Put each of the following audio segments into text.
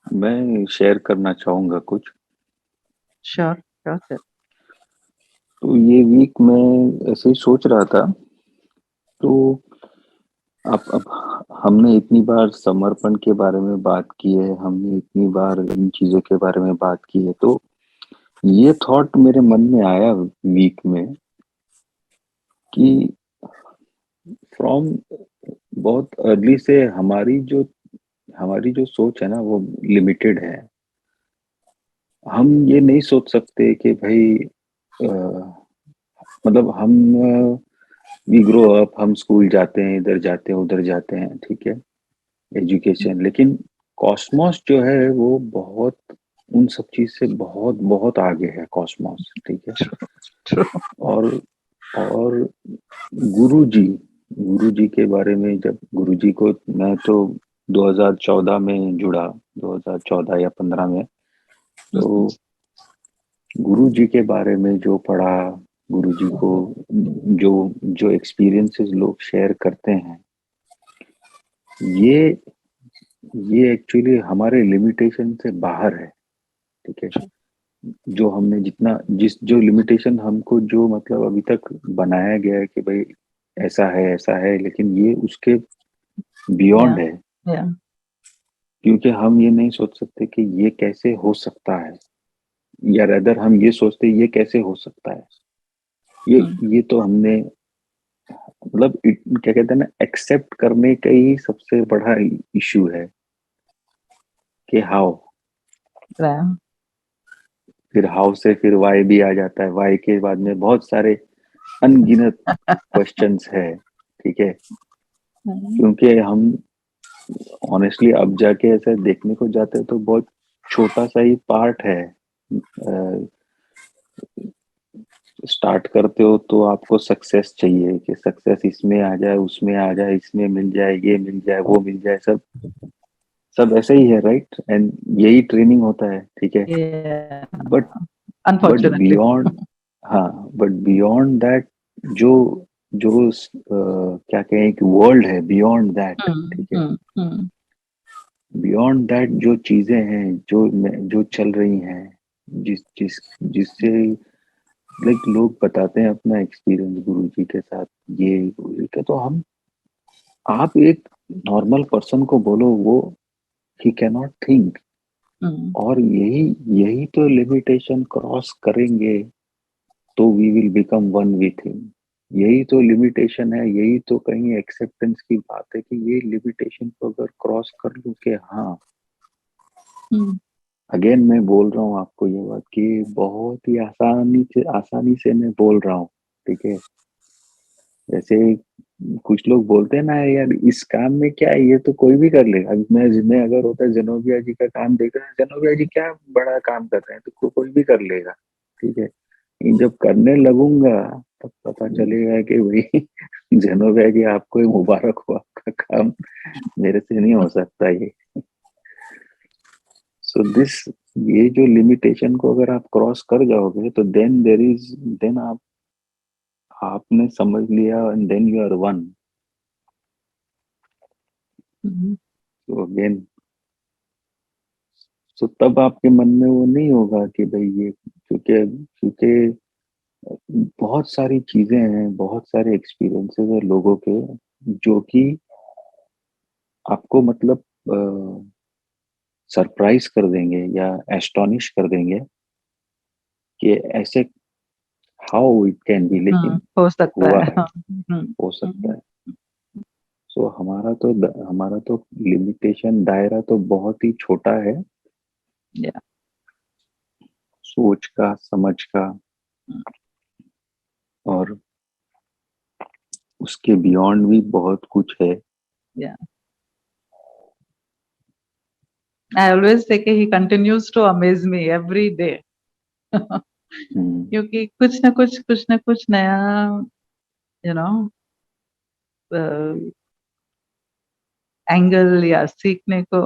मैं शेयर करना चाहूँगा कुछ। Sure sure sir. तो ये वीक मैं ऐसे ही सोच रहा था, तो अब हमने इतनी बार समर्पण के बारे में बात की है, हमने इतनी बार इन चीज़ों के बारे में बात की है, तो ये थॉट मेरे मन में आया वीक में कि फ्रॉम बहुत अर्ली से हमारी जो सोच है ना वो लिमिटेड है। हम ये नहीं सोच सकते कि भाई मतलब हम वी ग्रो अप, हम स्कूल जाते हैं, इधर जाते हैं, उधर जाते हैं, ठीक है, एजुकेशन, लेकिन कॉस्मोस जो है वो बहुत उन सब चीज से बहुत बहुत आगे है कॉस्मोस, ठीक है। True true. और और गुरुजी गुरुजी के बारे में, जब गुरुजी को मैं तो 2014 में जुड़ा, 2014 या 15 में, तो गुरुजी के बारे में जो पढ़ा, गुरुजी को जो जो एक्सपीरियंसेस लोग शेयर करते हैं, ये ये एक्चुअली हमारे लिमिटेशन से बाहर है, ठीक है। जो हमने जितना जिस जो लिमिटेशन हमको जो मतलब अभी तक बनाया गया है कि भाई ऐसा है, लेकिन ये उसके या बियॉन्ड है। या क्योंकि हम ये नहीं सोच सकते कि ये कैसे हो सकता है, या रेदर हम ये सोचते ये कैसे हो सकता है। ये तो हमने मतलब क्या कहते हैं ना, एक्सेप्ट करने का ही सबसे बड़ा इशू है कि हाउ। फिर हाउ से फिर वाई भी आ जाता है, वाई के बाद में बहुत सारे अनगिनत क्वेश्चंस है, ठीक है। क्योंकि हम ऑनेस्टली अब जाके ऐसे देखने को जाते हैं तो बहुत छोटा सा ही पार्ट है। स्टार्ट करते हो तो आपको सक्सेस चाहिए कि सक्सेस इसमें आ जाए, उसमें आ जाए, इसमें मिल जाए, ये मिल जाए, वो मिल जाए, सब सब ऐसे ही है, राइट, एंड यही ट्रेनिंग होता है, ठीक है। But but unfortunately. बियॉन्ड, हाँ, बट बियॉन्ड दैट, जो जो क्या कहें कि वर्ल्ड है बियॉन्ड दैट, ठीक है। बियॉन्ड दैट जो चीजें हैं, जो चल रही हैं, जिस जिस जिससे लाइक लोग बताते हैं अपना एक्सपीरियंस गुरु जी के साथ, ये गुरु जी का, तो हम आप एक नॉर्मल पर्सन को बोलो, वो ही कैन नॉट थिंक। और यही यही तो लिमिटेशन क्रॉस करेंगे तो we will become one with him. यही तो लिमिटेशन है, यही तो कहीं एक्सेप्टेंस की बात है कि ये लिमिटेशन को अगर क्रॉस कर लूं कि हाँ, अगेन मैं बोल रहा हूँ आपको ये बात कि बहुत ही आसानी से मैं बोल रहा हूँ, ठीक है। जैसे कुछ लोग बोलते हैं ना, यार इस काम में क्या है, ये तो कोई भी कर लेगा। अब मैं अगर होता जनोबिया जी का काम देख रहा है, जनोबिया जी क्या बड़ा काम कर रहे हैं, तो कोई भी कर लेगा, ठीक है। लेकिन जब करने लगूंगा तब पता चलेगा कि भाई जनोबिया जी आपको ही मुबारक हो, आपका काम मेरे से नहीं हो सकता ये। सो दिस, ये जो लिमिटेशन को अगर आप क्रॉस कर जाओगे तो देन आपने समझ लिया, and then you are one. तो अगेन, तो तब आपके मन में वो नहीं होगा कि भाई ये, क्योंकि क्योंकि बहुत सारी चीजें हैं, बहुत सारे एक्सपीरियंसेस है लोगों के, जो कि आपको मतलब सरप्राइज कर देंगे या एस्टोनिश कर देंगे कि ऐसे हाउ इट कैन बी, लेकिन हो सकता हुआ है। है, हो सकता है। सो हमारा तो लिमिटेशन दायरा तो बहुत ही छोटा है, या सोच का, समझ का, और उसके बियॉन्ड भी बहुत कुछ है। या आई ऑलवेज से कि he continues to amaze me every day. Hmm, क्योंकि कुछ ना कुछ नया, यू नो, एंगल या सीखने को।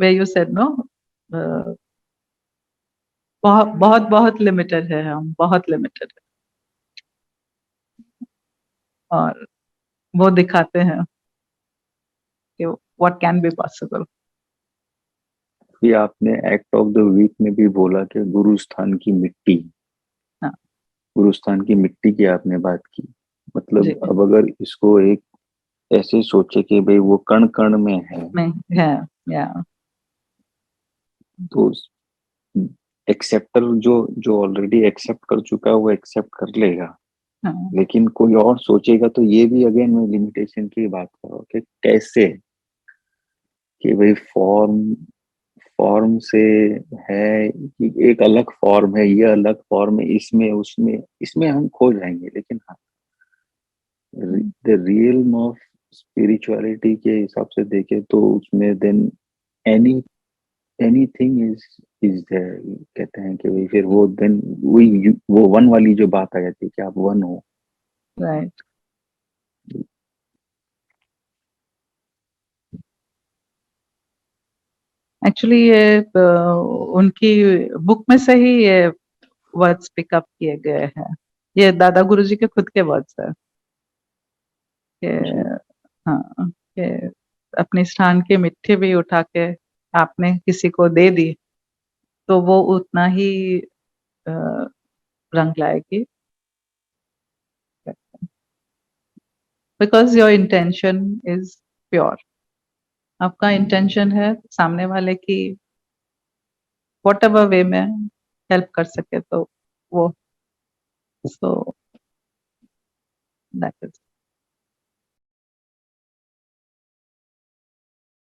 वे यू सेड नो, बहुत बहुत बहुत लिमिटेड है, हम बहुत लिमिटेड है। और वो दिखाते हैं कि व्हाट कैन बी पॉसिबल। भी आपने एक्ट ऑफ द वीक में भी बोला कि गुरुस्थान की मिट्टी, हाँ गुरुस्थान की मिट्टी की आपने बात की। जी, मतलब अब अगर इसको एक ऐसे सोचे कि भाई वो कण कण में है, में है, या तो एक्सेप्टर जो जो ऑलरेडी एक्सेप्ट कर चुका है वो एक्सेप्ट कर लेगा। हाँ, लेकिन कोई और सोचेगा तो ये भी अगेन मैं लिमिटेशन की बात कर रहा हूँ कि कैसे, कि भाई फॉर्म, फॉर्म से है कि एक अलग फॉर्म है, ये अलग फॉर्म है, इसमें उसमें इसमें हम खो जाएंगे। लेकिन हाँ, द रियल ऑफ स्पिरिचुअलिटी के हिसाब से देखें तो उसमें then any anything is there. कहते हैं कि भाई फिर वो देन वही वो वन वाली जो बात आ जाती है कि आप वन हो। राइट। एक्चुअली ये उनकी बुक में से ही ये वर्ड्स पिकअप किए गए हैं। ये दादा गुरुजी के खुद के वर्ड्स है जी। कि हाँ, कि अपनी स्थान की मिट्टी भी उठा के आपने किसी को दे दी तो वो उतना ही अ, रंग लाएगी, because your intention is pure. आपका इंटेंशन है सामने वाले की वॉट एवर वे में हेल्प कर सके, तो वो, सो दैट इज